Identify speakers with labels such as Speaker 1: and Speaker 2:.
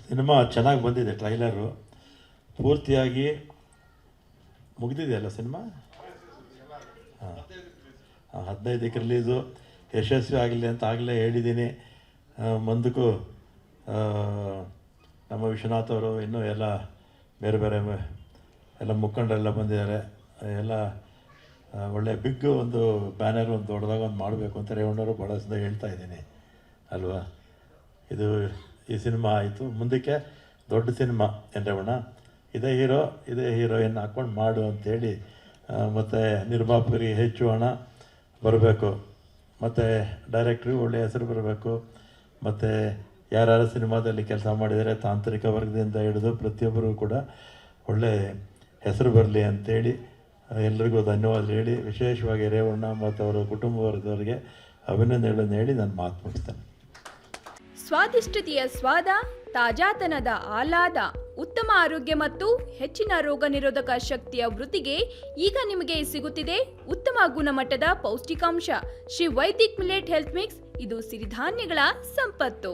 Speaker 1: Cinema ಚೆನ್ನಾಗಿ ಬಂದಿದೆ. Trailer ಪೂರ್ತಿಯಾಗಿ ಮುಗಿದಿದೆಯಲ್ಲ ಸಿನಿಮಾ. ಹಾಂ, 15ಕ್ಕೆ ರಿಲೀಸು ಯಶಸ್ವಿ ಆಗಲಿ ಅಂತ ಆಗಲೇ ಹೇಳಿದ್ದೀನಿ. ಮುಂದಕ್ಕೂ ನಮ್ಮ ವಿಶ್ವನಾಥ್ ಅವರು ಇನ್ನೂ ಎಲ್ಲ ಬೇರೆ ಬೇರೆ ಎಲ್ಲ ಮುಖಂಡರೆಲ್ಲ ಬಂದಿದ್ದಾರೆ. ಎಲ್ಲ ಒಳ್ಳೆ ಬಿಗ್ ಒಂದು ಬ್ಯಾನರ್ ಒಂದು ದೊಡ್ಡದಾಗ ಒಂದು ಮಾಡಬೇಕು ಅಂತ ರೇವಣ್ಣವರು ಭಾಳ ಸದ ಹೇಳ್ತಾ ಇದ್ದೀನಿ ಅಲ್ವಾ. ಇದು ಈ ಸಿನಿಮಾ ಆಯಿತು, ಮುಂದಕ್ಕೆ ದೊಡ್ಡ ಸಿನಿಮಾ ಏನು ರೇವಣ್ಣ, ಇದೇ ಹೀರೋ ಇದೇ ಹೀರೋಯಿನ್ ಹಾಕ್ಕೊಂಡು ಮಾಡು ಅಂಥೇಳಿ, ಮತ್ತು ನಿರ್ಮಾಪಕರಿಗೆ ಹೆಚ್ಚು ಹಣ ಬರಬೇಕು, ಮತ್ತು ಡೈರೆಕ್ಟ್ರಿಗೆ ಒಳ್ಳೆಯ ಹೆಸರು ಬರಬೇಕು, ಮತ್ತು ಯಾರ್ಯಾರು ಸಿನಿಮಾದಲ್ಲಿ ಕೆಲಸ ಮಾಡಿದರೆ ತಾಂತ್ರಿಕ ವರ್ಗದಿಂದ ಹಿಡಿದು ಪ್ರತಿಯೊಬ್ಬರಿಗೂ ಕೂಡ ಒಳ್ಳೆ ಹೆಸರು ಬರಲಿ ಅಂಥೇಳಿ ಎಲ್ರಿಗೂ ಧನ್ಯವಾದ ಹೇಳಿ, ವಿಶೇಷವಾಗಿ ರೇವಣ್ಣ ಮತ್ತು ಅವರ ಕುಟುಂಬ ವರ್ಗದವರಿಗೆ ಅಭಿನಂದನೆಗಳನ್ನು ಹೇಳಿ ನಾನು ಮಾತು ಮುಗಿಸ್ತೇನೆ.
Speaker 2: ಸ್ವಾದಿಷ್ಟತೆಯ ಸ್ವಾದ, ತಾಜಾತನದ ಆಹ್ಲಾದ, ಉತ್ತಮ ಆರೋಗ್ಯ ಮತ್ತು ಹೆಚ್ಚಿನ ರೋಗ ನಿರೋಧಕ ಶಕ್ತಿಯ ವೃದ್ಧಿಗೆ ಈಗ ನಿಮಗೆ ಸಿಗುತ್ತಿದೆ ಉತ್ತಮ ಗುಣಮಟ್ಟದ ಪೌಷ್ಟಿಕಾಂಶ. Shri Vaidik millet health mix, ಇದು ಸಿರಿಧಾನ್ಯಗಳ ಸಂಪತ್ತು.